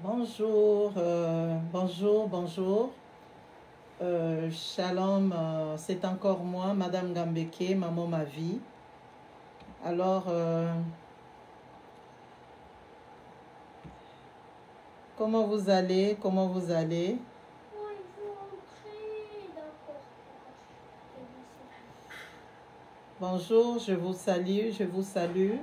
Bonjour, bonjour. Shalom, c'est encore moi, Madame Gambeke, Maman Ma Vie. Alors, comment vous allez? Comment vous allez? Oh, il faut entrer. D'accord. Bonjour, je vous salue, je vous salue.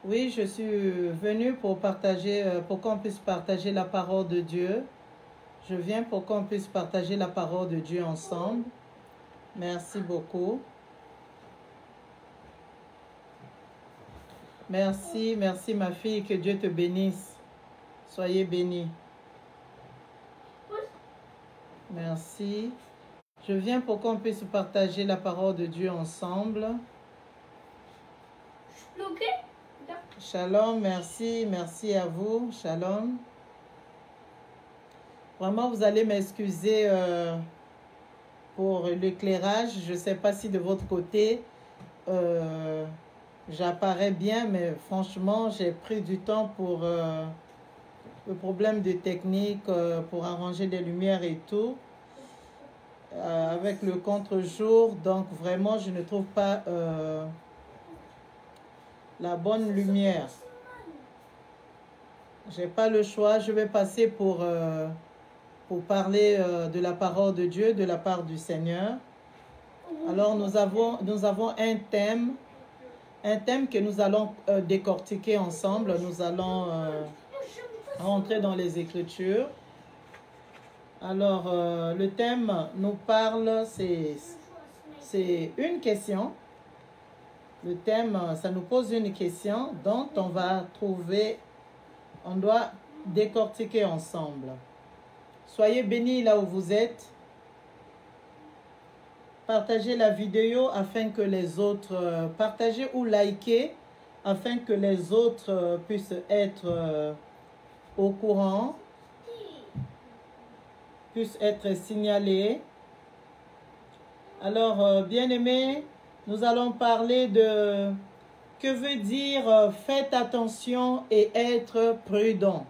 Oui, je suis venue pour partager, pour qu'on puisse partager la parole de Dieu. Je viens pour qu'on puisse partager la parole de Dieu ensemble. Merci beaucoup. Merci, merci ma fille, que Dieu te bénisse. Soyez bénie. Merci. Je viens pour qu'on puisse partager la parole de Dieu ensemble. Ok. Shalom, merci, merci à vous. Shalom. Vraiment, vous allez m'excuser pour l'éclairage. Je ne sais pas si de votre côté, j'apparais bien, mais franchement, j'ai pris du temps pour le problème de technique, pour arranger les lumières et tout. Avec le contre-jour, donc vraiment, je ne trouve pas la bonne lumière. J'ai pas le choix. Je vais passer pour parler de la parole de Dieu, de la part du Seigneur. Alors, nous avons un thème que nous allons décortiquer ensemble. Nous allons rentrer dans les Écritures. Alors, le thème nous parle, c'est une question. Le thème, ça nous pose une question dont on doit décortiquer ensemble. Soyez bénis là où vous êtes. Partagez la vidéo afin que les autres, partagez ou likez afin que les autres puissent être au courant, puissent être signalés. Alors, bien-aimés, nous allons parler de que veut dire faites attention et être prudent.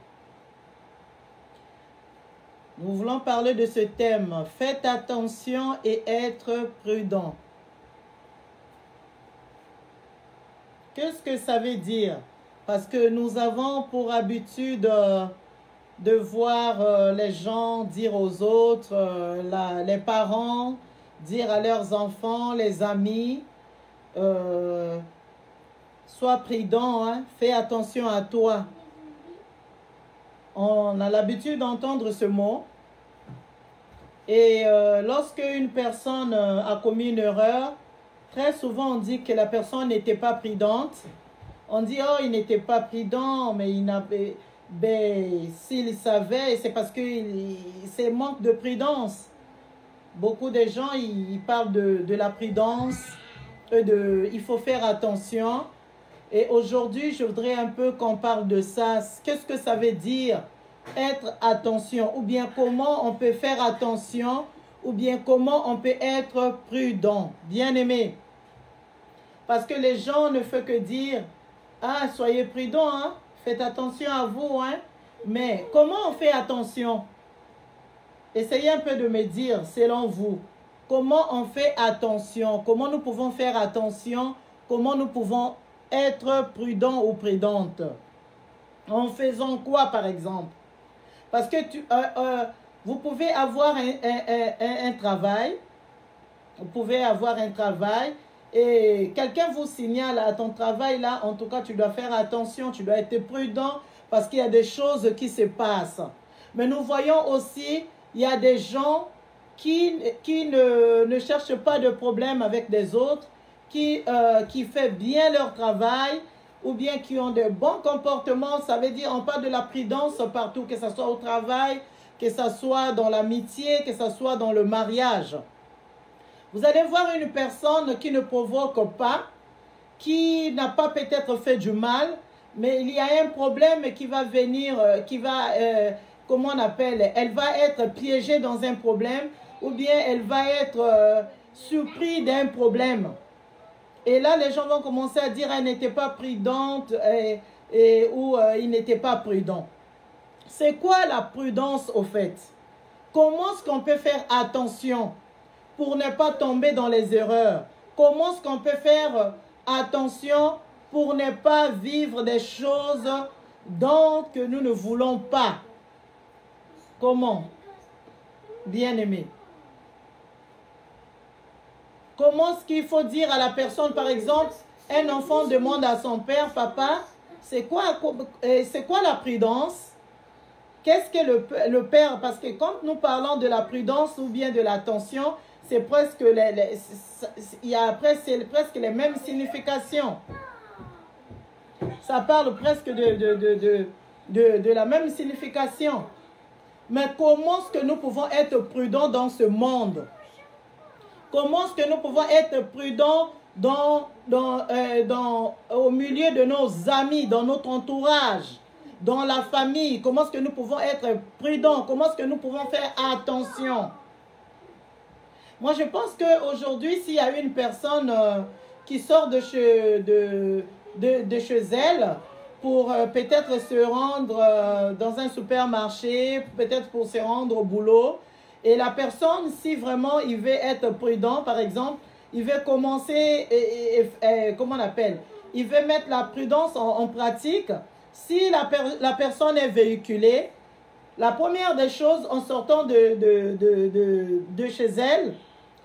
Nous voulons parler de ce thème, faites attention et être prudent. Qu'est-ce que ça veut dire? Parce que nous avons pour habitude de voir les gens dire aux autres, les parents dire à leurs enfants, les amis, sois prudent, hein, fais attention à toi. On a l'habitude d'entendre ce mot. Et lorsque une personne a commis une erreur, très souvent on dit que la personne n'était pas prudente. On dit, oh, il n'était pas prudent, mais il n'avait... Ben, s'il savait, c'est parce que c'est manque de prudence. Beaucoup de gens, ils parlent de la prudence, il faut faire attention. Et aujourd'hui, je voudrais un peu qu'on parle de ça. Qu'est-ce que ça veut dire être attention? Ou bien comment on peut faire attention? Ou bien comment on peut être prudent? Bien-aimé. Parce que les gens ne font que dire, ah, soyez prudents, hein? Faites attention à vous, hein? Mais comment on fait attention? Essayez un peu de me dire, selon vous, comment on fait attention? Comment nous pouvons faire attention? Comment nous pouvons être prudents ou prudentes? En faisant quoi, par exemple? Parce que vous pouvez avoir un travail. Vous pouvez avoir un travail et quelqu'un vous signale à ton travail là, en tout cas, tu dois faire attention, tu dois être prudent parce qu'il y a des choses qui se passent. Mais nous voyons aussi, il y a des gens qui ne cherchent pas de problème avec des autres, qui font bien leur travail ou bien qui ont de bons comportements. Ça veut dire, on parle de la prudence partout, que ce soit au travail, que ce soit dans l'amitié, que ce soit dans le mariage. Vous allez voir une personne qui ne provoque pas, qui n'a pas peut-être fait du mal, mais il y a un problème qui va venir, comment on appelle, elle va être piégée dans un problème ou bien elle va être surprise d'un problème. Et là, les gens vont commencer à dire qu'elle n'était pas prudente ou il n'était pas prudent. C'est quoi la prudence au fait? Comment est-ce qu'on peut faire attention pour ne pas tomber dans les erreurs? Comment est-ce qu'on peut faire attention pour ne pas vivre des choses dont que nous ne voulons pas? Comment? Bien-aimé. Comment est-ce qu'il faut dire à la personne, par exemple, un enfant demande à son père, papa, c'est quoi la prudence? Qu'est-ce que le père? Parce que quand nous parlons de la prudence ou bien de l'attention, c'est presque c'est presque les mêmes significations. Ça parle presque de la même signification. Mais comment est-ce que nous pouvons être prudents dans ce monde? Comment est-ce que nous pouvons être prudents au milieu de nos amis, dans notre entourage, dans la famille? Comment est-ce que nous pouvons être prudents? Comment est-ce que nous pouvons faire attention? Moi, je pense qu'aujourd'hui, s'il y a une personne qui sort de chez elle pour peut-être se rendre dans un supermarché, peut-être pour se rendre au boulot, et la personne, si vraiment il veut être prudent, par exemple, il veut commencer, comment on appelle? Il veut mettre la prudence en pratique. Si la personne est véhiculée, la première des choses en sortant de chez elle,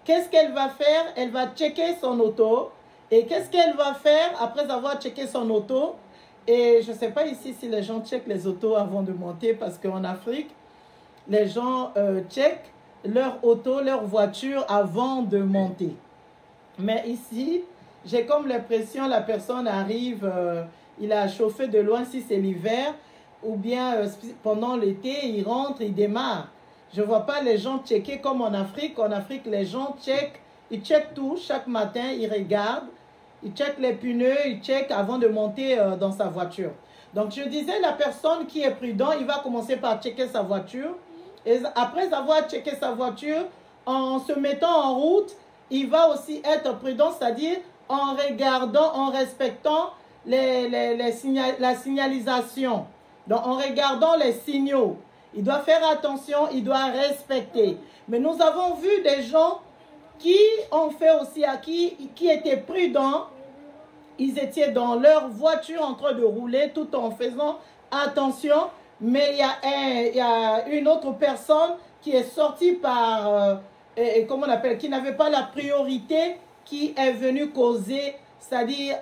qu'est-ce qu'elle va faire? Elle va checker son auto. Et qu'est-ce qu'elle va faire après avoir checké son auto? Et je ne sais pas ici si les gens checkent les autos avant de monter, parce qu'en Afrique, les gens checkent leur auto, leur voiture avant de monter. Mais ici, j'ai comme l'impression la personne arrive, il a chauffé de loin si c'est l'hiver, ou bien pendant l'été, il rentre, il démarre. Je ne vois pas les gens checker comme en Afrique. En Afrique, les gens ils checkent tout chaque matin, ils regardent, ils checkent les pneus, ils checkent avant de monter dans sa voiture. Donc, je disais, la personne qui est prudent, il va commencer par checker sa voiture. Et après avoir checké sa voiture, en se mettant en route, il va aussi être prudent, c'est-à-dire en regardant, en respectant la signalisation. Donc, en regardant les signaux. Il doit faire attention, il doit respecter. Mais nous avons vu des gens qui ont fait aussi, qui étaient prudents. Ils étaient dans leur voiture en train de rouler tout en faisant attention. Mais il y a une autre personne qui est sortie comment on appelle, qui n'avait pas la priorité, qui est venue causer, c'est-à-dire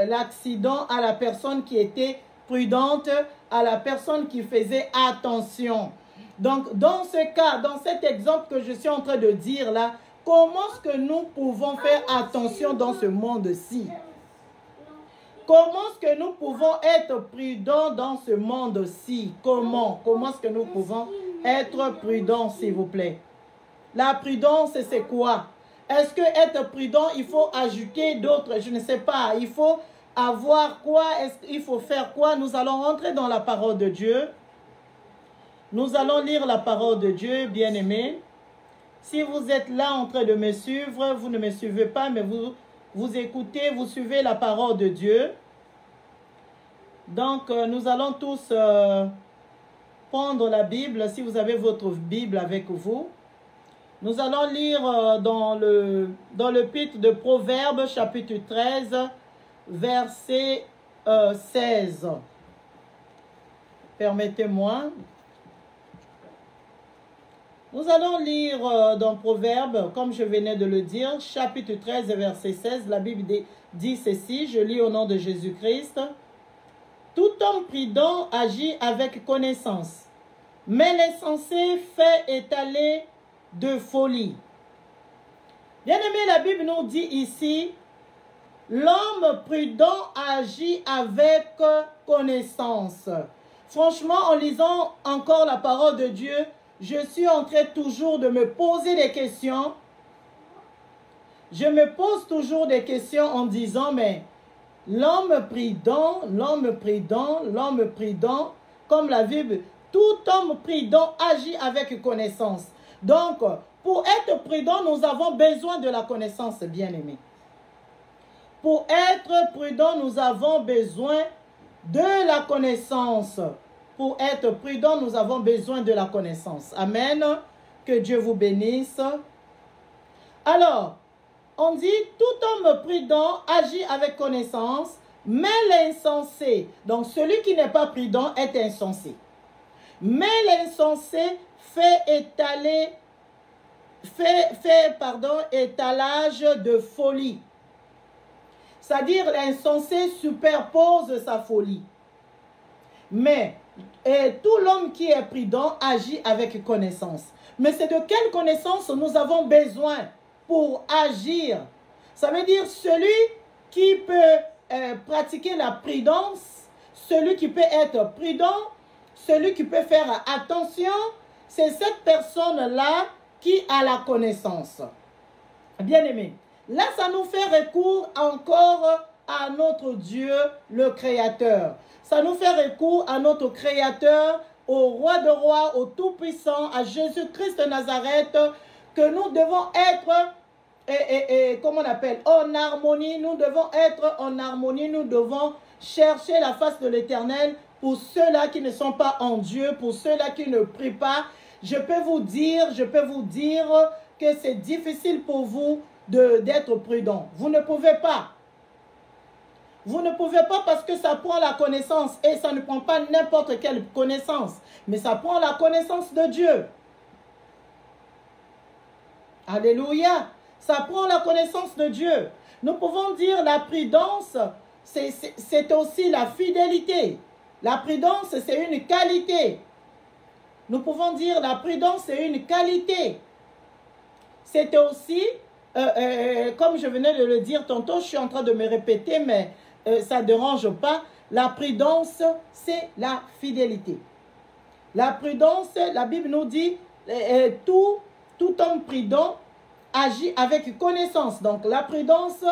l'accident à la personne qui était prudente, à la personne qui faisait attention. Donc, dans ce cas, dans cet exemple que je suis en train de dire là, comment est-ce que nous pouvons faire attention dans ce monde-ci? Comment est-ce que nous pouvons être prudents dans ce monde-ci? Comment est-ce que nous pouvons être prudents, s'il vous plaît? La prudence, c'est quoi? Est-ce que être prudent, il faut ajouter d'autres? Je ne sais pas. Il faut avoir quoi? Est-ce qu'il faut faire quoi? Nous allons rentrer dans la parole de Dieu. Nous allons lire la parole de Dieu, bien-aimés. Si vous êtes là en train de me suivre, vous ne me suivez pas, mais vous écoutez, vous suivez la parole de Dieu. Donc, nous allons tous prendre la Bible, si vous avez votre Bible avec vous. Nous allons lire dans l'épître de Proverbes, chapitre 13, verset 16. Permettez-moi. Nous allons lire dans Proverbes, comme je venais de le dire, chapitre 13, verset 16. La Bible dit ceci, je lis au nom de Jésus-Christ. Tout homme prudent agit avec connaissance, mais l'insensé fait étaler de folie. Bien-aimé, la Bible nous dit ici, l'homme prudent agit avec connaissance. Franchement, en lisant encore la parole de Dieu, je suis en train toujours de me poser des questions. Je me pose toujours des questions en disant, mais l'homme prudent, comme la Bible, tout homme prudent agit avec connaissance. Donc, Pour être prudent, nous avons besoin de la connaissance, bien-aimés. Pour être prudent, nous avons besoin de la connaissance. Pour être prudent, nous avons besoin de la connaissance. Amen. Que Dieu vous bénisse. Alors, on dit, tout homme prudent agit avec connaissance, mais l'insensé, donc celui qui n'est pas prudent est insensé. Mais l'insensé fait étalage de folie. C'est-à-dire l'insensé superpose sa folie. Mais tout l'homme qui est prudent agit avec connaissance. Mais c'est de quelle connaissance nous avons besoin pour agir? Ça veut dire celui qui peut pratiquer la prudence, celui qui peut être prudent, celui qui peut faire attention, c'est cette personne-là qui a la connaissance. Bien-aimé, là, ça nous fait recours encore à notre Dieu, le Créateur. Ça nous fait recours à notre Créateur, au Roi de rois, au Tout-Puissant, à Jésus-Christ de Nazareth, que nous devons être, comment on appelle, en harmonie. Nous devons être en harmonie, nous devons chercher la face de l'Éternel pour ceux-là qui ne sont pas en Dieu, pour ceux-là qui ne prient pas. Je peux vous dire que c'est difficile pour vous d'être prudent. Vous ne pouvez pas. Vous ne pouvez pas parce que ça prend la connaissance et ça ne prend pas n'importe quelle connaissance, mais ça prend la connaissance de Dieu. Alléluia. Ça prend la connaissance de Dieu. Nous pouvons dire la prudence, c'est aussi la fidélité. La prudence, c'est une qualité. Nous pouvons dire la prudence, c'est une qualité. C'est aussi, comme je venais de le dire tantôt, je suis en train de me répéter, mais ça ne dérange pas. La prudence, c'est la fidélité. La prudence, la Bible nous dit, tout homme prudent agit avec connaissance. Donc la prudence,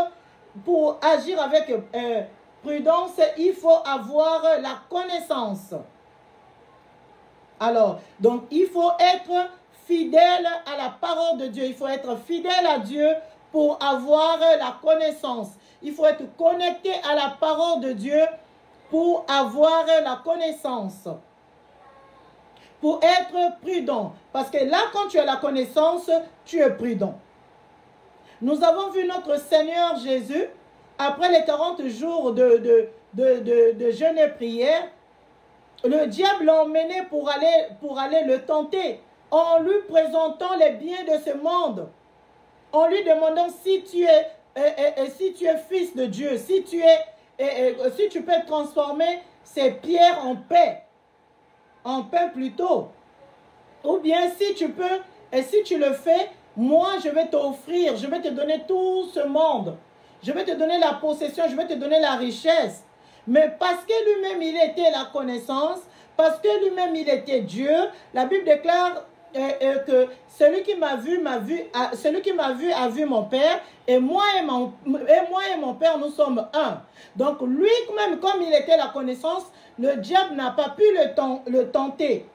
pour agir avec prudence, il faut avoir la connaissance. Alors, donc il faut être fidèle à la parole de Dieu. Il faut être fidèle à Dieu pour avoir la connaissance. Il faut être connecté à la parole de Dieu pour avoir la connaissance. Pour être prudent. Parce que là, quand tu as la connaissance, tu es prudent. Nous avons vu notre Seigneur Jésus, après les 40 jours de jeûne et prière, le diable l'a emmené pour aller le tenter, en lui présentant les biens de ce monde, en lui demandant si tu es fils de Dieu, si tu peux transformer ces pierres en pain plutôt, ou bien si tu peux, et si tu le fais, moi je vais t'offrir, je vais te donner tout ce monde, je vais te donner la possession, je vais te donner la richesse. Mais parce que lui-même il était la connaissance, parce que lui-même il était Dieu, la Bible déclare que celui qui m'a vu a vu mon Père, et moi et mon Père nous sommes un. Donc lui-même, comme il était la connaissance, le diable n'a pas pu le tenter.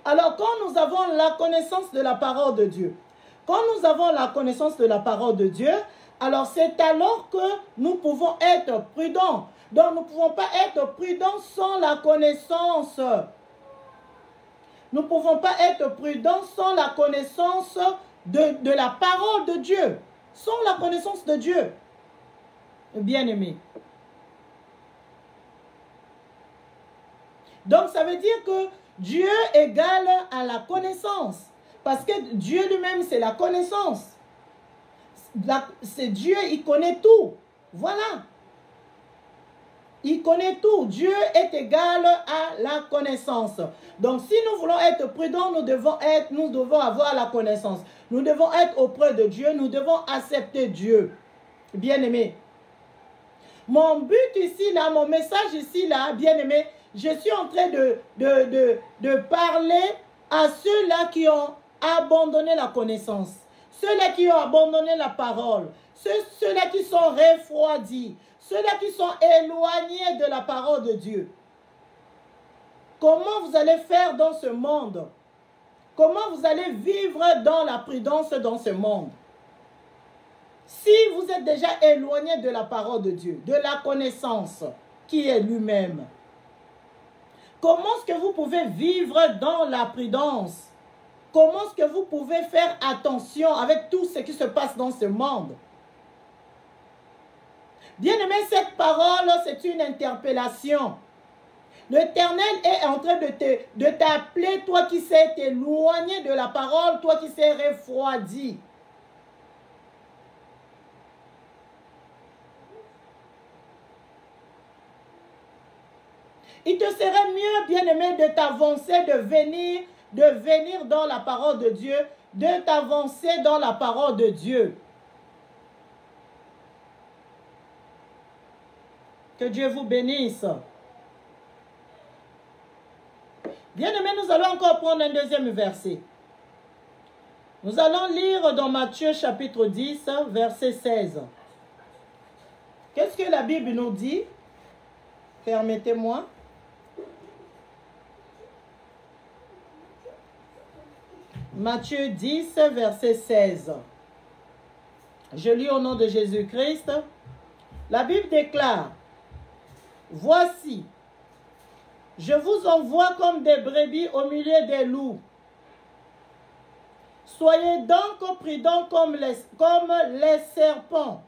Alors quand nous avons la connaissance de la parole de Dieu, quand nous avons la connaissance de la parole de Dieu, alors c'est alors que nous pouvons être prudents. Donc nous ne pouvons pas être prudents sans la connaissance. Nous ne pouvons pas être prudents sans la connaissance de la parole de Dieu. Sans la connaissance de Dieu. Bien-aimé. Donc ça veut dire que Dieu égale à la connaissance. Parce que Dieu lui-même, c'est la connaissance. C'est Dieu, il connaît tout. Voilà. Il connaît tout. Dieu est égal à la connaissance. Donc, si nous voulons être prudents, nous devons avoir la connaissance. Nous devons être auprès de Dieu. Nous devons accepter Dieu. Bien-aimé. Mon but ici, là, mon message ici, là, bien-aimé, je suis en train de parler à ceux-là qui ont abandonné la connaissance. Ceux-là qui ont abandonné la parole. Ceux-là qui sont refroidis. Ceux-là qui sont éloignés de la parole de Dieu. Comment vous allez faire dans ce monde? Comment vous allez vivre dans la prudence dans ce monde? Si vous êtes déjà éloigné de la parole de Dieu, de la connaissance qui est lui-même, comment est-ce que vous pouvez vivre dans la prudence? Comment est-ce que vous pouvez faire attention avec tout ce qui se passe dans ce monde? Bien-aimé, cette parole, c'est une interpellation. L'Éternel est en train de t'appeler, toi qui s'es éloigné de la parole, toi qui s'es refroidi. Il te serait mieux, bien-aimé, de t'avancer, de venir dans la parole de Dieu, de t'avancer dans la parole de Dieu. Que Dieu vous bénisse. Bien-aimé, nous allons encore prendre un deuxième verset. Nous allons lire dans Matthieu chapitre 10, verset 16. Qu'est-ce que la Bible nous dit? Permettez-moi. Matthieu 10, verset 16. Je lis au nom de Jésus-Christ. La Bible déclare, « Voici, je vous envoie comme des brebis au milieu des loups. Soyez donc prudents comme les serpents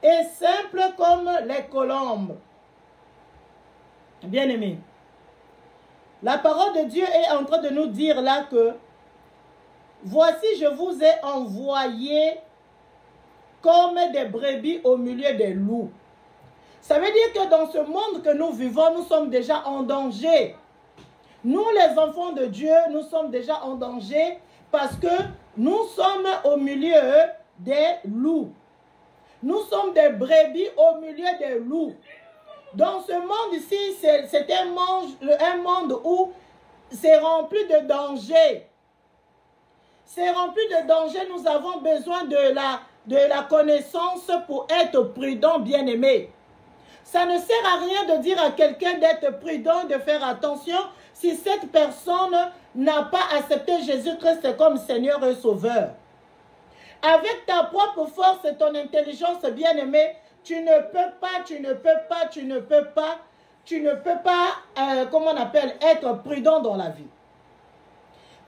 et simples comme les colombes. » Bien-aimés, la parole de Dieu est en train de nous dire là que voici, je vous ai envoyé comme des brebis au milieu des loups. Ça veut dire que dans ce monde que nous vivons, nous sommes déjà en danger. Nous, les enfants de Dieu, nous sommes déjà en danger parce que nous sommes au milieu des loups. Nous sommes des brebis au milieu des loups. Dans ce monde ici, c'est un monde où c'est rempli de danger. C'est rempli de danger. Nous avons besoin de la connaissance pour être prudent, bien-aimé. Ça ne sert à rien de dire à quelqu'un d'être prudent, de faire attention, si cette personne n'a pas accepté Jésus-Christ comme Seigneur et Sauveur. Avec ta propre force et ton intelligence, bien-aimé, tu ne peux pas, comment on appelle, être prudent dans la vie.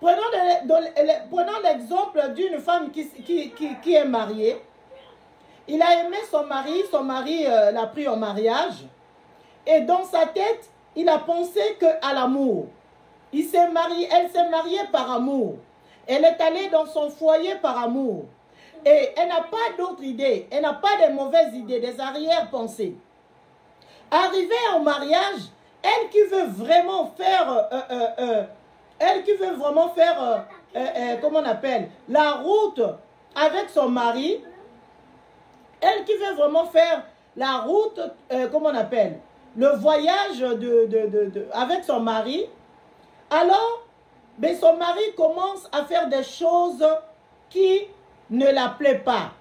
Prenons l'exemple d'une femme qui est mariée. Il a aimé son mari l'a pris en mariage. Et dans sa tête, il a pensé qu'à l'amour. Elle s'est mariée par amour. Elle est allée dans son foyer par amour. Et elle n'a pas d'autres idées. Elle n'a pas de mauvaises idées, des arrière-pensées. Arrivée au mariage, elle qui veut vraiment faire, comment on appelle, la route avec son mari, elle qui veut vraiment faire la route, comment on appelle, le voyage avec son mari, alors, ben, son mari commence à faire des choses qui ne la plaît pas.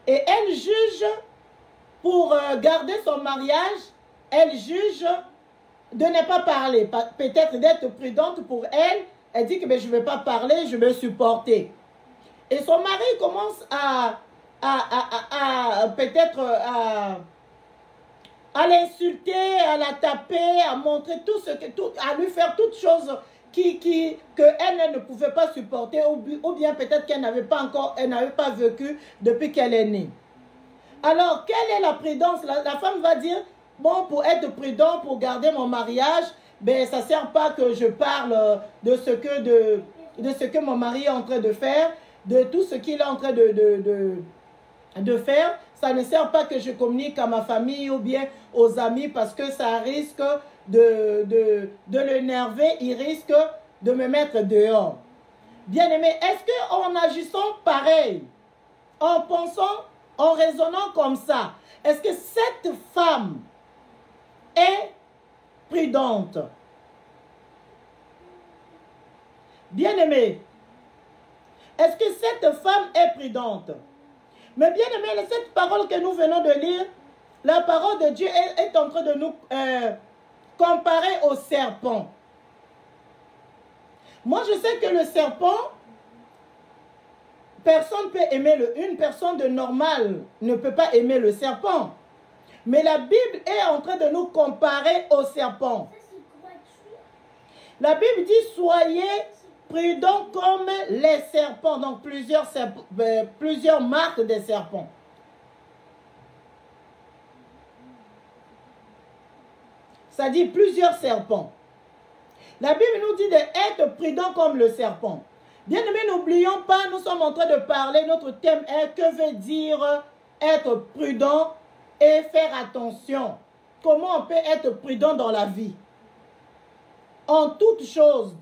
Et elle juge, pour garder son mariage, elle juge de ne pas parler. Peut-être d'être prudente pour elle. Elle dit que ben, je ne vais pas parler, je vais supporter. Et son mari commence peut-être à l'insulter, à la taper, à montrer à lui faire toutes choses qu'elle ne pouvait pas supporter, ou bien peut-être qu'elle n'avait pas vécu depuis qu'elle est née. Alors, quelle est la prudence? La femme va dire, bon, pour être prudent, pour garder mon mariage, ben, ça ne sert pas que je parle de ce que mon mari est en train de faire, de tout ce qu'il est en train de faire. Ça ne sert pas que je communique à ma famille ou bien aux amis parce que ça risque de l'énerver, il risque de me mettre dehors. Bien-aimé, est-ce qu'en agissant pareil, en pensant, en raisonnant comme ça, est-ce que cette femme est prudente? Bien-aimé, est-ce que cette femme est prudente? Mais bien aimé, cette parole que nous venons de lire, la parole de Dieu est en train de nous comparer au serpent. Moi, je sais que le serpent, personne ne peut aimer une personne de normale ne peut pas aimer le serpent. Mais la Bible est en train de nous comparer au serpent. La Bible dit, soyez prudents comme les serpents. Donc, plusieurs marques des serpents. Ça dit plusieurs serpents. La Bible nous dit d'être prudent comme le serpent. Bien aimé, n'oublions pas, nous sommes en train de parler, notre thème est que veut dire être prudent et faire attention. Comment on peut être prudent dans la vie? En toutes choses,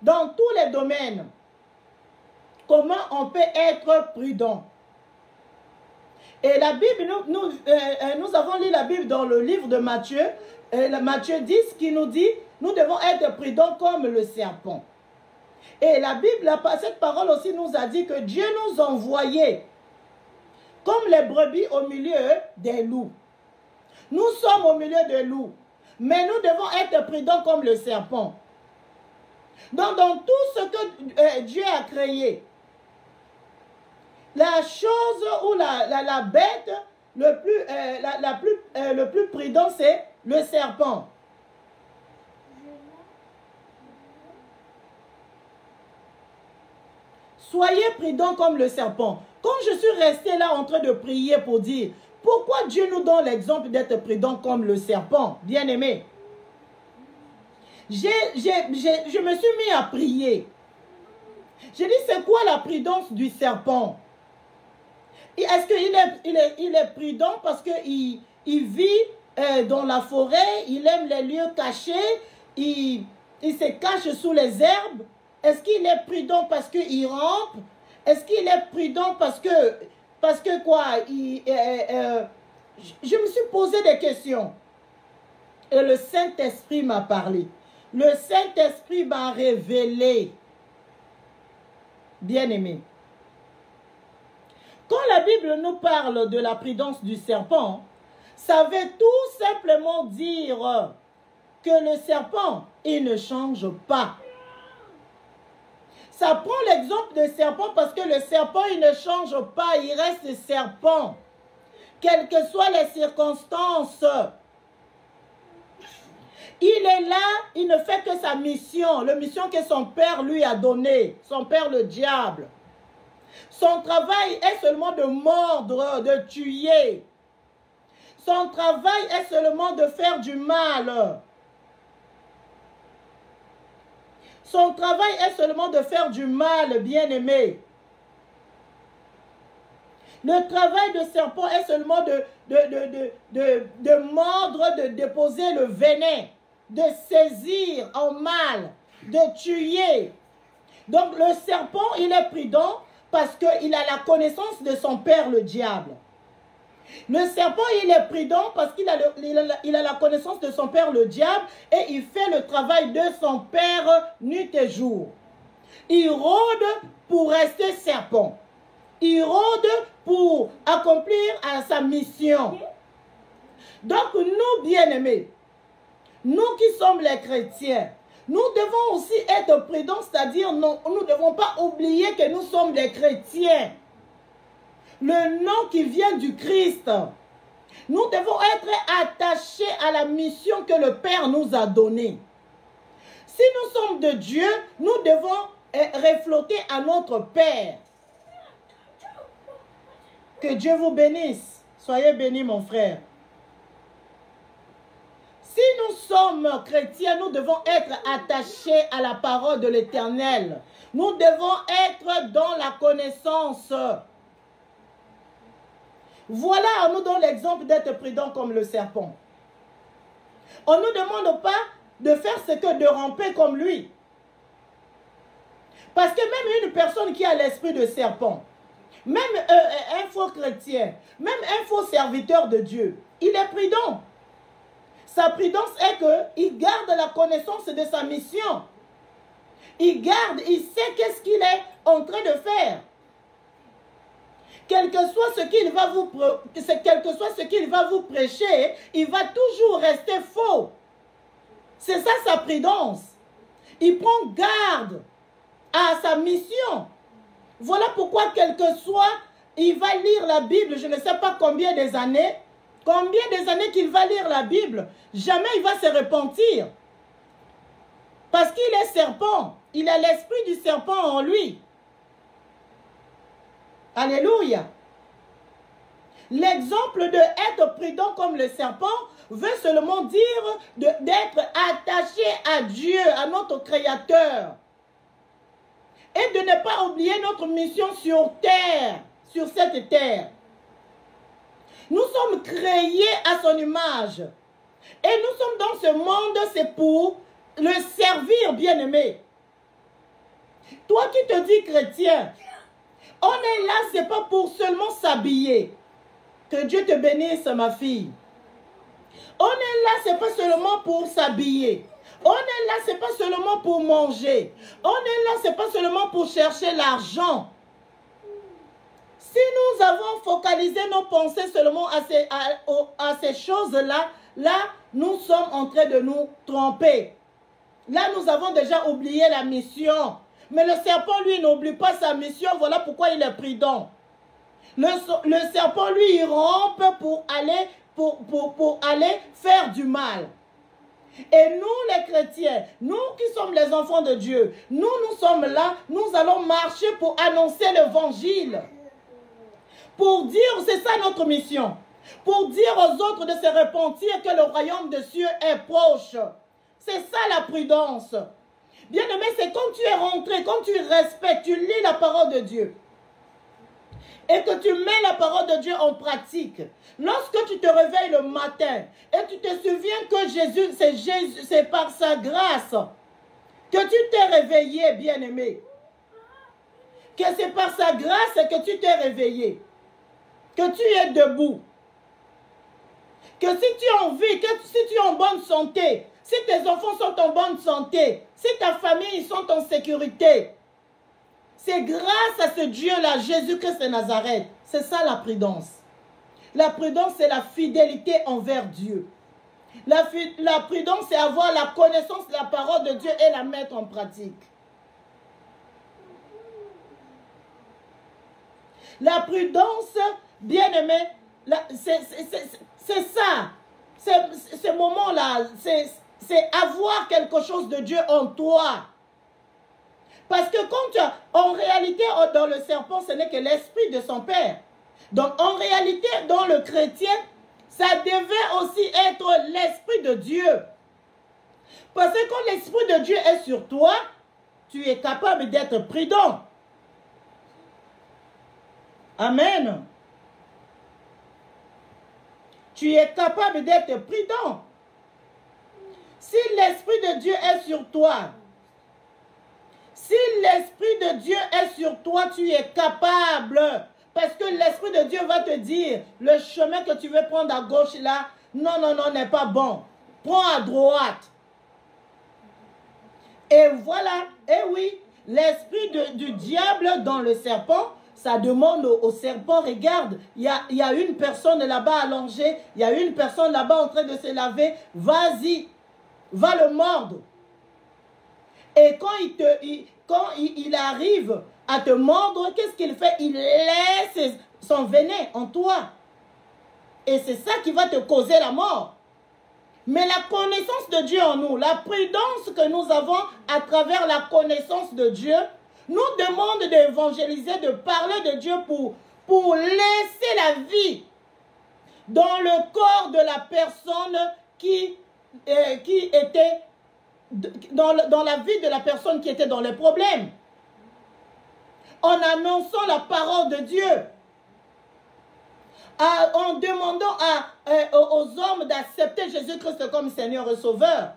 dans tous les domaines. Comment on peut être prudent? Et la Bible, nous avons lu la Bible dans le livre de Matthieu, Matthieu 10, qui nous dit, nous devons être prudents comme le serpent. Et la Bible, cette parole aussi nous a dit que Dieu nous envoyait comme les brebis au milieu des loups. Nous sommes au milieu des loups, mais nous devons être prudents comme le serpent. Donc, dans tout ce que Dieu a créé, la chose ou la bête le plus prudent, c'est le serpent. Soyez prudents comme le serpent. Quand je suis resté là en train de prier pour dire, pourquoi Dieu nous donne l'exemple d'être prudent comme le serpent, bien-aimé? Je me suis mis à prier. J'ai dit, c'est quoi la prudence du serpent? Est-ce qu'il est prudent parce qu'il vit dans la forêt, il aime les lieux cachés, il se cache sous les herbes? Est-ce qu'il est prudent parce qu'il rampe? Est-ce qu'il est prudent parce que quoi? Je me suis posé des questions. Et le Saint-Esprit m'a parlé. Le Saint-Esprit m'a révélé. Bien-aimé. Quand la Bible nous parle de la prudence du serpent, ça veut tout simplement dire que le serpent, il ne change pas. Ça prend l'exemple de serpent parce que le serpent, il ne change pas, il reste serpent. Quelles que soient les circonstances. Il est là, il ne fait que sa mission, la mission que son père lui a donnée, son père le diable. Son travail est seulement de mordre, de tuer. Son travail est seulement de faire du mal. Son travail est seulement de faire du mal, bien-aimé. Le travail de serpent est seulement de mordre, de déposer le venin, de saisir en mal, de tuer. Donc le serpent, il est prudent parce qu'il a la connaissance de son père, le diable. Le serpent, il est prudent parce qu'il a, la connaissance de son père, le diable, et il fait le travail de son père nuit et jour. Il rôde pour rester serpent. Il rôde pour accomplir sa mission. Donc, nous, bien-aimés, nous qui sommes les chrétiens, nous devons aussi être prudents, c'est-à-dire nous ne devons pas oublier que nous sommes des chrétiens. Le nom qui vient du Christ. Nous devons être attachés à la mission que le Père nous a donnée. Si nous sommes de Dieu, nous devons refléter à notre Père. Que Dieu vous bénisse. Soyez bénis, mon frère. Si nous sommes chrétiens, nous devons être attachés à la parole de l'Éternel. Nous devons être dans la connaissance. Voilà, on nous donne l'exemple d'être prudent comme le serpent. On ne nous demande pas de faire ce que de ramper comme lui. Parce que même une personne qui a l'esprit de serpent, même un faux chrétien, même un faux serviteur de Dieu, il est prudent. Sa prudence est qu'il garde la connaissance de sa mission. Il sait qu'est-ce qu'il est en train de faire. Quel que soit ce qu'il va vous prêcher, il va toujours rester faux. C'est ça sa prudence. Il prend garde à sa mission. Voilà pourquoi, quel que soit, il va lire la Bible, je ne sais pas combien des années qu'il va lire la Bible, jamais il va se repentir. Parce qu'il est serpent, il a l'esprit du serpent en lui. Alléluia. L'exemple de être prudent comme le serpent veut seulement dire d'être attaché à Dieu, à notre Créateur. Et de ne pas oublier notre mission sur terre, sur cette terre. Nous sommes créés à son image. Et nous sommes dans ce monde, c'est pour le servir, bien-aimé. Toi qui te dis chrétien, on est là, c'est pas pour seulement s'habiller. Que Dieu te bénisse, ma fille. On est là, c'est pas seulement pour s'habiller. On est là, c'est pas seulement pour manger. On est là, c'est pas seulement pour chercher l'argent. Si nous avons focalisé nos pensées seulement à ces choses-là, là, nous sommes en train de nous tromper. Là, nous avons déjà oublié la mission. Mais le serpent, lui, n'oublie pas sa mission. Voilà pourquoi il est prudent. Le serpent, lui, il rampe pour aller faire du mal. Et nous, les chrétiens, nous qui sommes les enfants de Dieu, nous sommes là, nous allons marcher pour annoncer l'évangile. Pour dire, c'est ça notre mission. Pour dire aux autres de se repentir que le royaume des cieux est proche. C'est ça la prudence. Bien-aimé, c'est quand tu es rentré, quand tu respectes, tu lis la parole de Dieu. Et que tu mets la parole de Dieu en pratique. Lorsque tu te réveilles le matin et tu te souviens que Jésus, c'est par sa grâce que tu t'es réveillé, bien-aimé. Que c'est par sa grâce que tu t'es réveillé. Que tu es debout. Que si tu es en vie, que si tu es en bonne santé, si tes enfants sont en bonne santé, si ta famille sont en sécurité, c'est grâce à ce Dieu-là, Jésus-Christ de Nazareth. C'est ça la prudence. La prudence, c'est la fidélité envers Dieu. La prudence, c'est avoir la connaissance de la parole de Dieu et la mettre en pratique. La prudence, bien-aimé, c'est ça. Ce moment-là, c'est avoir quelque chose de Dieu en toi. Parce que en réalité, dans le serpent, ce n'est que l'esprit de son père. Donc, en réalité, dans le chrétien, ça devait aussi être l'esprit de Dieu. Parce que quand l'esprit de Dieu est sur toi, tu es capable d'être prudent. Amen. Tu es capable d'être prudent. Si l'esprit de Dieu est sur toi, si l'Esprit de Dieu est sur toi, tu es capable. Parce que l'Esprit de Dieu va te dire, le chemin que tu veux prendre à gauche là, non, n'est pas bon. Prends à droite. Et voilà, et oui, l'esprit du diable dans le serpent, ça demande au serpent, regarde, il y a une personne là-bas allongée, il y a une personne là-bas en train de se laver, vas-y, va le mordre. Et quand il arrive à te mordre, qu'est-ce qu'il fait? Il laisse son venin en toi. Et c'est ça qui va te causer la mort. Mais la connaissance de Dieu en nous, la prudence que nous avons à travers la connaissance de Dieu, nous demande d'évangéliser, de parler de Dieu pour laisser la vie dans le corps de la personne qui était dans la vie de la personne qui était dans les problèmes. En annonçant la parole de Dieu. En demandant aux hommes d'accepter Jésus-Christ comme Seigneur et Sauveur.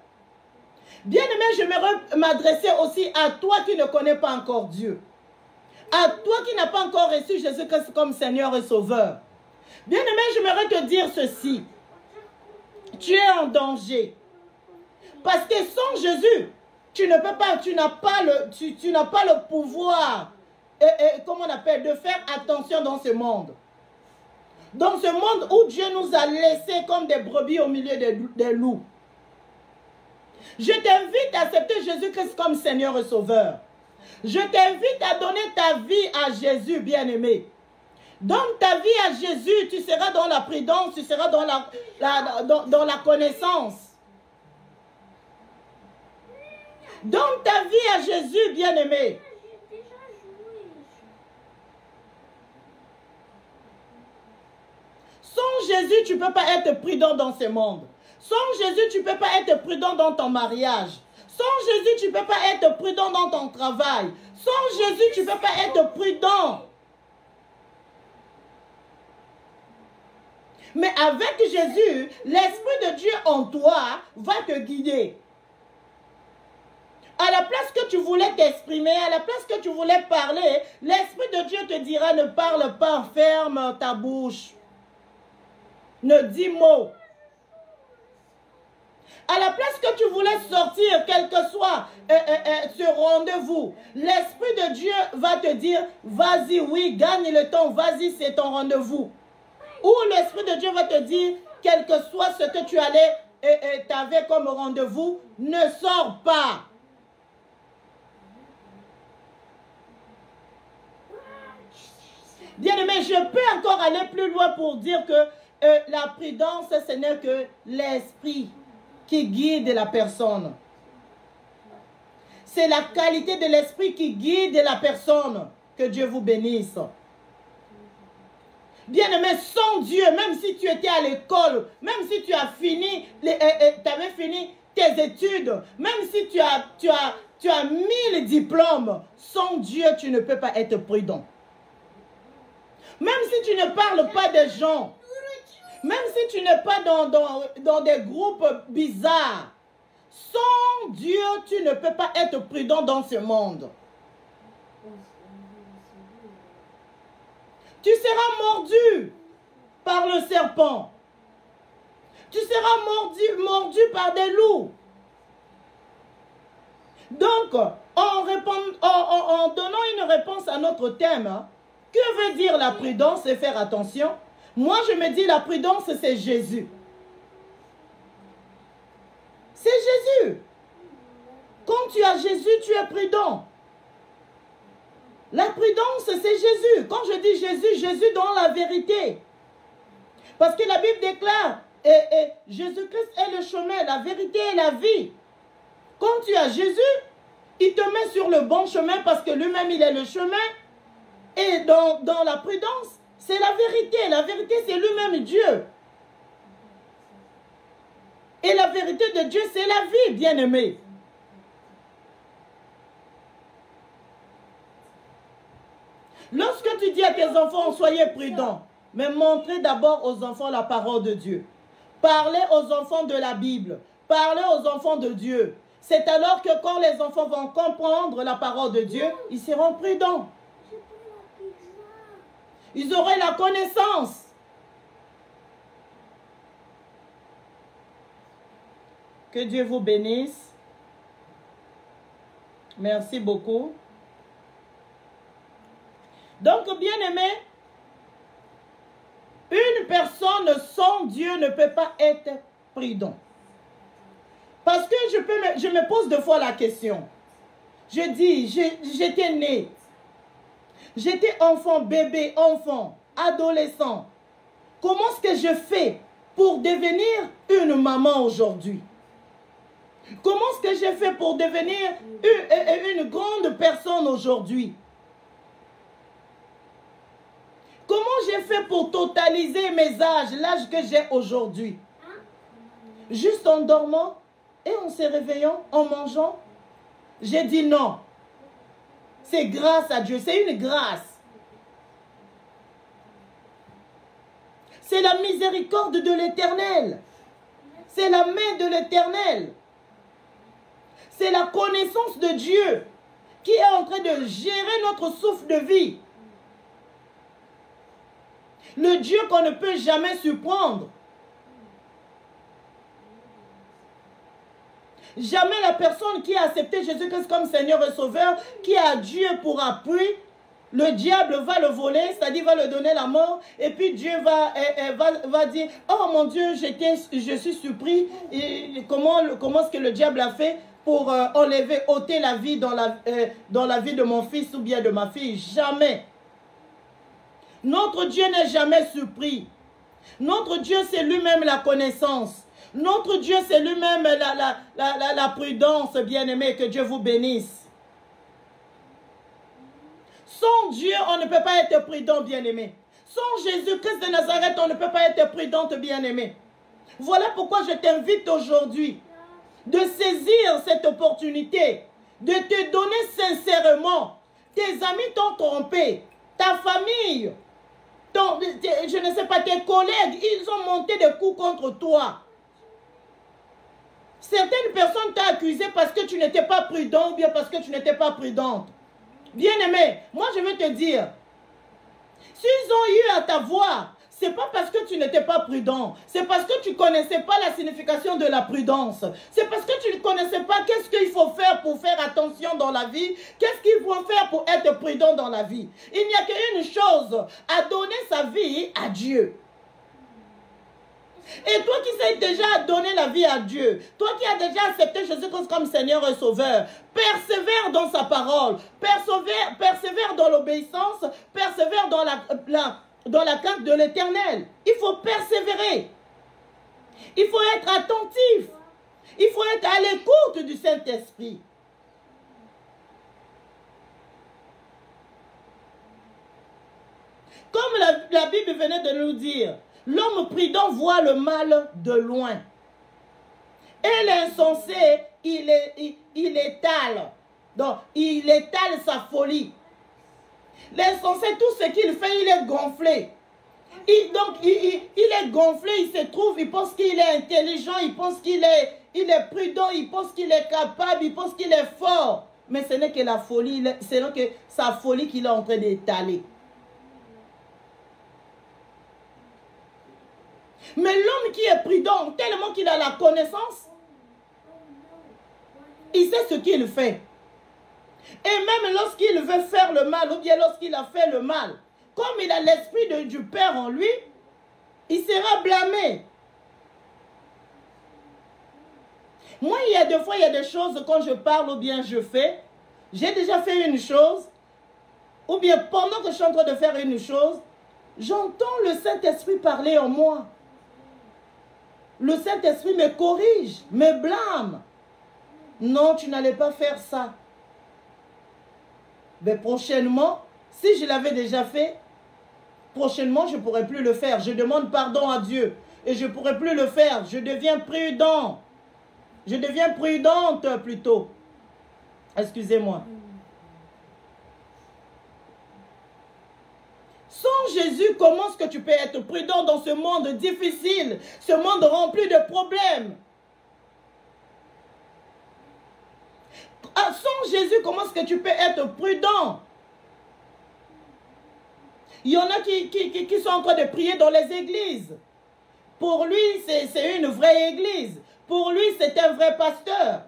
Bien-aimé, j'aimerais m'adresser aussi à toi qui ne connais pas encore Dieu. À toi qui n'as pas encore reçu Jésus-Christ comme Seigneur et Sauveur. Bien-aimé, j'aimerais te dire ceci. Tu es en danger. Parce que sans Jésus, tu n'as pas le pouvoir, comment on appelle, de faire attention dans ce monde. Dans ce monde où Dieu nous a laissés comme des brebis au milieu des loups. Je t'invite à accepter Jésus-Christ comme Seigneur et Sauveur. Je t'invite à donner ta vie à Jésus, bien-aimé. Donne ta vie à Jésus, tu seras dans la prudence, tu seras dans la connaissance. Donne ta vie à Jésus, bien-aimé. Sans Jésus, tu ne peux pas être prudent dans ce monde. Sans Jésus, tu ne peux pas être prudent dans ton mariage. Sans Jésus, tu ne peux pas être prudent dans ton travail. Sans Jésus, tu ne peux pas être prudent. Mais avec Jésus, l'Esprit de Dieu en toi va te guider. À la place que tu voulais t'exprimer, à la place que tu voulais parler, l'Esprit de Dieu te dira ne parle pas, ferme ta bouche. Ne dis mot. À la place que tu voulais sortir, quel que soit ce rendez-vous, l'Esprit de Dieu va te dire, vas-y, oui, gagne le temps, vas-y, c'est ton rendez-vous. Ou l'Esprit de Dieu va te dire, quel que soit ce que tu allais t'avais comme rendez-vous, ne sors pas. Bien-aimé, je peux encore aller plus loin pour dire que la prudence, ce n'est que l'esprit qui guide la personne. C'est la qualité de l'esprit qui guide la personne. Que Dieu vous bénisse. Bien-aimé, sans Dieu, même si tu étais à l'école, même si tu as fini, avais fini tes études, même si tu as 1000 diplômes, sans Dieu, tu ne peux pas être prudent. Même si tu ne parles pas des gens, même si tu n'es pas dans des groupes bizarres, sans Dieu, tu ne peux pas être prudent dans ce monde. Tu seras mordu par le serpent. Tu seras mordu par des loups. Donc, en donnant une réponse à notre thème, que veut dire la prudence et faire attention? Moi, je me dis la prudence, c'est Jésus. C'est Jésus. Quand tu as Jésus, tu es prudent. La prudence, c'est Jésus. Quand je dis Jésus, Jésus dans la vérité. Parce que la Bible déclare, Jésus-Christ est le chemin, la vérité et la vie. Quand tu as Jésus, il te met sur le bon chemin parce que lui-même, il est le chemin. Et dans la prudence, c'est la vérité. La vérité, c'est lui-même Dieu. Et la vérité de Dieu, c'est la vie, bien-aimé. Lorsque tu dis à tes enfants, soyez prudents, mais montrez d'abord aux enfants la parole de Dieu. Parlez aux enfants de la Bible. Parlez aux enfants de Dieu. C'est alors que quand les enfants vont comprendre la parole de Dieu, ils seront prudents. Ils auraient la connaissance. Que Dieu vous bénisse. Merci beaucoup. Donc, bien-aimé, une personne sans Dieu ne peut pas être prudent. Parce que je me pose deux fois la question. Je dis, j'étais né. J'étais enfant, bébé, enfant, adolescent. Comment est-ce que je fais pour devenir une maman aujourd'hui? Comment est-ce que j'ai fait pour devenir une grande personne aujourd'hui? Comment j'ai fait pour totaliser mes âges, l'âge que j'ai aujourd'hui? Juste en dormant et en se réveillant, en mangeant? J'ai dit non. C'est grâce à Dieu, c'est une grâce. C'est la miséricorde de l'Éternel. C'est la main de l'Éternel. C'est la connaissance de Dieu qui est en train de gérer notre souffle de vie. Le Dieu qu'on ne peut jamais surprendre. Jamais la personne qui a accepté Jésus-Christ comme Seigneur et Sauveur, qui a Dieu pour appui, Le diable va le voler, c'est-à-dire va le donner la mort. Et puis Dieu va dire, oh mon Dieu, je suis surpris. Et comment est-ce que le diable a fait pour ôter la vie dans la vie de mon fils ou bien de ma fille? Jamais. Notre Dieu n'est jamais surpris. Notre Dieu, c'est lui-même la connaissance. Notre Dieu, c'est lui-même la prudence, bien-aimé. Que Dieu vous bénisse. Sans Dieu, on ne peut pas être prudent, bien-aimé. Sans Jésus-Christ de Nazareth, on ne peut pas être prudente, bien-aimé. Voilà pourquoi je t'invite aujourd'hui de saisir cette opportunité, de te donner sincèrement. Tes amis t'ont trompé, ta famille, je ne sais pas, tes collègues, ils ont monté des coups contre toi. Certaines personnes t'ont accusé parce que tu n'étais pas prudent ou bien parce que tu n'étais pas prudente. Bien-aimé, moi je veux te dire, s'ils ont eu à t'avoir, ce n'est pas parce que tu n'étais pas prudent, c'est parce que tu ne connaissais pas la signification de la prudence. C'est parce que tu ne connaissais pas qu'est-ce qu'il faut faire pour faire attention dans la vie, qu'est-ce qu'il faut faire pour être prudent dans la vie. Il n'y a qu'une chose, à donner sa vie à Dieu. Et toi qui sais déjà donner la vie à Dieu, toi qui as déjà accepté Jésus-Christ comme Seigneur et Sauveur, persévère dans sa parole, persévère dans l'obéissance, persévère dans la crainte de l'Éternel. Il faut persévérer. Il faut être attentif. Il faut être à l'écoute du Saint-Esprit. Comme la Bible venait de nous dire, l'homme prudent voit le mal de loin. Et l'insensé, il étale. Donc, il étale sa folie. L'insensé, tout ce qu'il fait, il est gonflé. Il est gonflé, il se trouve, il pense qu'il est intelligent, il pense qu'il est prudent, il pense qu'il est capable, il pense qu'il est fort. Mais ce n'est que la folie, ce n'est que sa folie qu'il est en train d'étaler. Mais l'homme qui est prudent, tellement qu'il a la connaissance, il sait ce qu'il fait. Et même lorsqu'il veut faire le mal, ou bien lorsqu'il a fait le mal, comme il a l'esprit du Père en lui, il sera blâmé. Moi, il y a des fois, il y a des choses, quand je parle ou bien je fais, j'ai déjà fait une chose, ou bien pendant que je suis en train de faire une chose, j'entends le Saint-Esprit parler en moi. Le Saint-Esprit me corrige, me blâme. Non, tu n'allais pas faire ça. Mais prochainement, si je l'avais déjà fait, prochainement, je ne pourrais plus le faire. Je demande pardon à Dieu et je ne pourrais plus le faire. Je deviens prudent. Je deviens prudente plutôt. Excusez-moi. Sans Jésus, comment est-ce que tu peux être prudent dans ce monde difficile, ce monde rempli de problèmes? Sans Jésus, comment est-ce que tu peux être prudent? Il y en a qui sont en train de prier dans les églises. Pour lui, c'est une vraie église. Pour lui, c'est un vrai pasteur.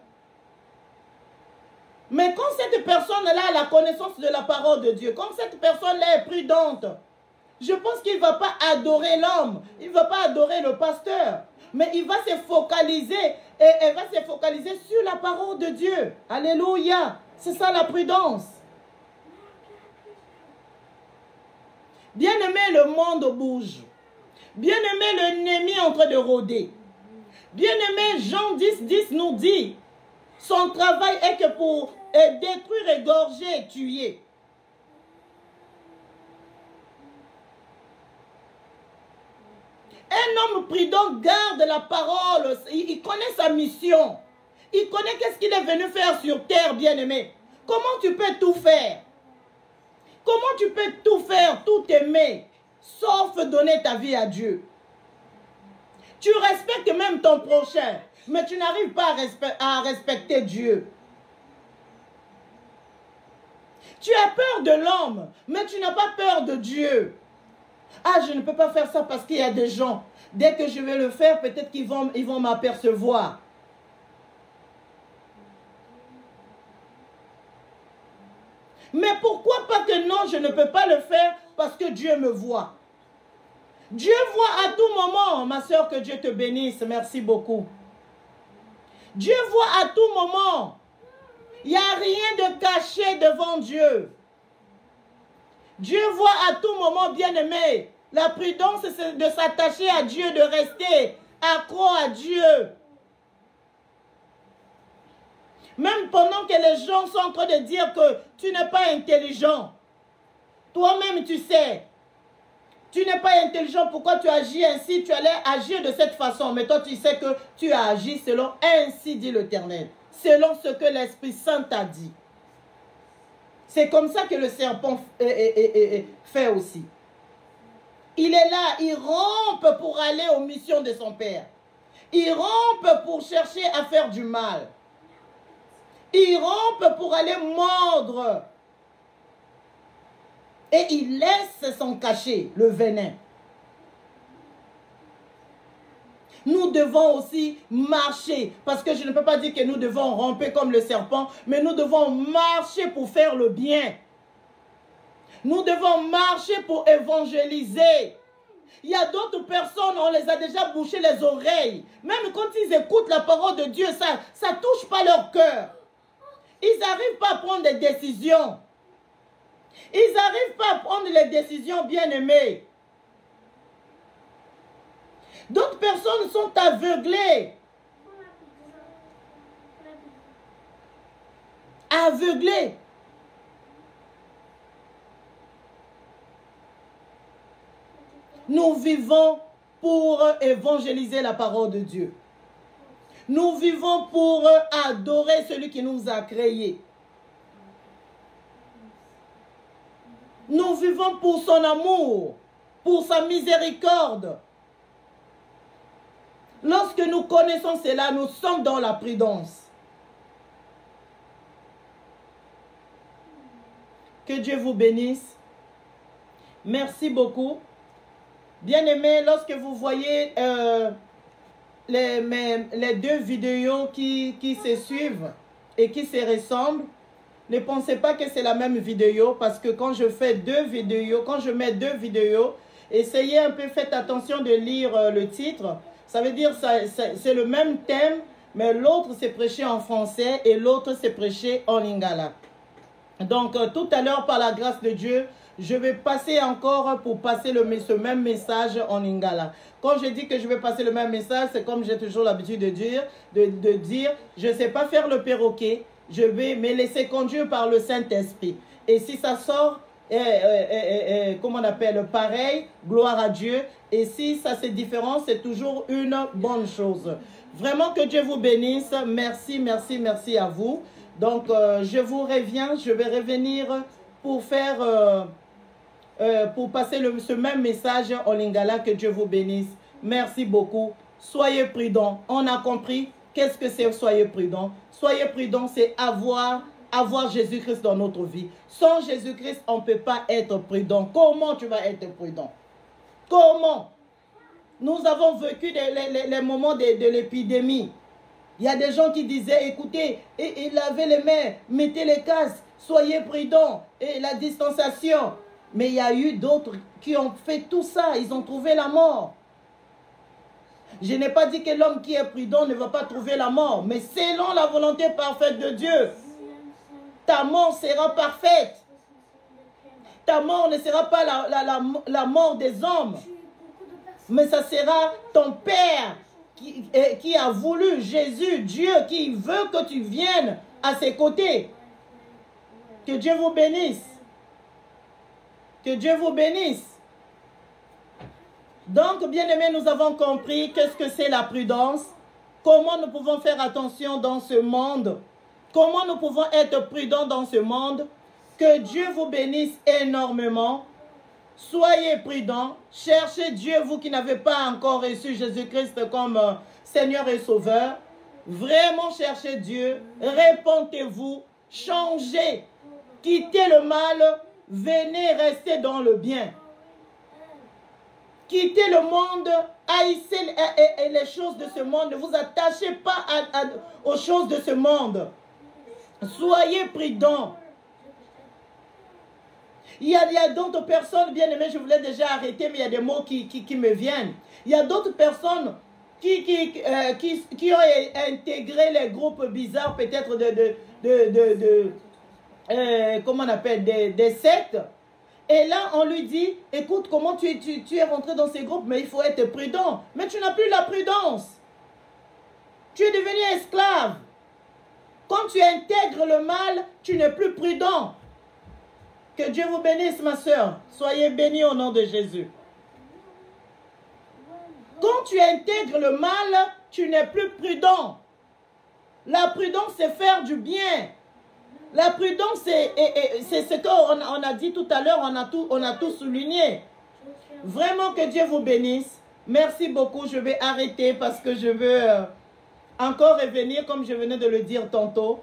Mais quand cette personne-là a la connaissance de la parole de Dieu, quand cette personne-là est prudente, je pense qu'il ne va pas adorer l'homme, il ne va pas adorer le pasteur, mais il va se focaliser, et elle va se focaliser sur la parole de Dieu. Alléluia, c'est ça la prudence. Bien-aimé, le monde bouge. Bien-aimé, l'ennemi est en train de rôder. Bien-aimé, Jean 10 nous dit, son travail est que pour détruire, égorger et tuer. Un homme prudent garde la parole, il connaît sa mission. Il connaît qu'est-ce qu'il est venu faire sur terre, bien-aimé. Comment tu peux tout faire? Comment tu peux tout faire, tout aimer, sauf donner ta vie à Dieu? Tu respectes même ton prochain, mais tu n'arrives pas à respecter Dieu. Tu as peur de l'homme, mais tu n'as pas peur de Dieu. Ah, je ne peux pas faire ça parce qu'il y a des gens. Dès que je vais le faire, peut-être qu'ils vont m'apercevoir. Mais pourquoi pas que non, je ne peux pas le faire parce que Dieu me voit. Dieu voit à tout moment. Ma soeur, que Dieu te bénisse. Merci beaucoup. Dieu voit à tout moment. Il n'y a rien de caché devant Dieu. Dieu voit à tout moment, bien-aimé. La prudence, c'est de s'attacher à Dieu, de rester accro à Dieu. Même pendant que les gens sont en train de dire que tu n'es pas intelligent. Toi-même, tu sais. Tu n'es pas intelligent, pourquoi tu agis ainsi? Tu allais agir de cette façon. Mais toi, tu sais que tu as agi selon ainsi dit l'Éternel. Selon ce que l'Esprit Saint t'a dit. C'est comme ça que le serpent fait aussi. Il est là, il rampe pour aller aux missions de son Père. Il rampe pour chercher à faire du mal. Il rampe pour aller mordre. Et il laisse son cachet, le venin. Nous devons aussi marcher. Parce que je ne peux pas dire que nous devons ramper comme le serpent. Mais nous devons marcher pour faire le bien. Nous devons marcher pour évangéliser. Il y a d'autres personnes, on les a déjà bouché les oreilles. Même quand ils écoutent la parole de Dieu, ça ne touche pas leur cœur. Ils n'arrivent pas à prendre des décisions. Ils n'arrivent pas à prendre les décisions bien-aimées. D'autres personnes sont aveuglées. Aveuglées. Nous vivons pour évangéliser la parole de Dieu. Nous vivons pour adorer celui qui nous a créés. Nous vivons pour son amour, pour sa miséricorde. Lorsque nous connaissons cela, nous sommes dans la prudence. Que Dieu vous bénisse. Merci beaucoup. Bien-aimés, lorsque vous voyez les deux vidéos qui se suivent et qui se ressemblent, ne pensez pas que c'est la même vidéo, parce que quand je fais deux vidéos, quand je mets deux vidéos, essayez un peu, faites attention de lire le titre. Ça veut dire que c'est le même thème, mais l'autre c'est prêché en français et l'autre c'est prêché en lingala. Donc tout à l'heure, par la grâce de Dieu, je vais passer encore pour passer ce même message en lingala. Quand je dis que je vais passer le même message, c'est comme j'ai toujours l'habitude de dire, je ne sais pas faire le perroquet, je vais me laisser conduire par le Saint-Esprit. Et si ça sort, comment on appelle, pareil, gloire à Dieu. Et si ça c'est différent, c'est toujours une bonne chose. Vraiment que Dieu vous bénisse. Merci, merci, merci à vous. Donc, je vous reviens, je vais revenir pour faire, pour passer ce même message en lingala. Que Dieu vous bénisse. Merci beaucoup. Soyez prudents. On a compris. Qu'est-ce que c'est soyez prudents? Soyez prudents, c'est avoir Jésus-Christ dans notre vie. Sans Jésus-Christ, on ne peut pas être prudent. Comment tu vas être prudent? Comment? Nous avons vécu les moments de l'épidémie. Il y a des gens qui disaient, écoutez, et lavez les mains, mettez les casques, soyez prudents, et la distanciation. Mais il y a eu d'autres qui ont fait tout ça, ils ont trouvé la mort. Je n'ai pas dit que l'homme qui est prudent ne va pas trouver la mort, mais selon la volonté parfaite de Dieu, ta mort sera parfaite. Ta mort ne sera pas la mort des hommes, mais ça sera ton Père qui a voulu, Jésus, Dieu, qui veut que tu viennes à ses côtés. Que Dieu vous bénisse. Que Dieu vous bénisse. Donc, bien-aimés, nous avons compris qu'est-ce que c'est la prudence, comment nous pouvons faire attention dans ce monde, comment nous pouvons être prudents dans ce monde. Que Dieu vous bénisse énormément. Soyez prudents. Cherchez Dieu, vous qui n'avez pas encore reçu Jésus-Christ comme Seigneur et Sauveur. Vraiment cherchez Dieu. Répentez-vous. Changez. Quittez le mal. Venez rester dans le bien. Quittez le monde, haïssez les choses de ce monde. Ne vous attachez pas aux choses de ce monde. Soyez prudents. Il y a d'autres personnes, bien aimées, je voulais déjà arrêter, mais il y a des mots qui me viennent. Il y a d'autres personnes qui ont intégré les groupes bizarres, peut-être comment on appelle, des sectes. Et là, on lui dit, écoute, comment tu es rentré dans ces groupes, mais il faut être prudent. Mais tu n'as plus la prudence. Tu es devenu esclave. Quand tu intègres le mal, tu n'es plus prudent. Que Dieu vous bénisse, ma soeur. Soyez bénis au nom de Jésus. Quand tu intègres le mal, tu n'es plus prudent. La prudence, c'est faire du bien. La prudence, c'est ce qu'on a dit tout à l'heure, on a tout souligné. Vraiment que Dieu vous bénisse. Merci beaucoup. Je vais arrêter parce que je veux encore revenir comme je venais de le dire tantôt.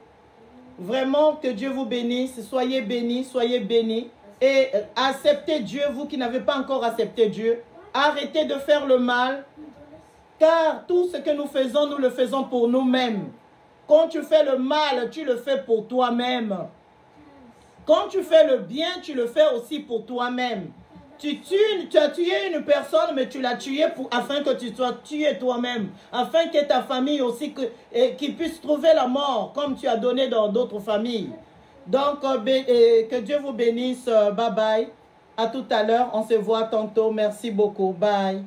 Vraiment que Dieu vous bénisse. Soyez bénis, soyez bénis. Et acceptez Dieu, vous qui n'avez pas encore accepté Dieu. Arrêtez de faire le mal. Car tout ce que nous le faisons pour nous-mêmes. Quand tu fais le mal, tu le fais pour toi-même. Quand tu fais le bien, tu le fais aussi pour toi-même. Tu as tué une personne, mais tu l'as tué afin que tu sois tué toi-même. Afin que ta famille aussi, qu'ils puissent trouver la mort, comme tu as donné dans d'autres familles. Donc, que Dieu vous bénisse. Bye bye. À tout à l'heure. On se voit tantôt. Merci beaucoup. Bye.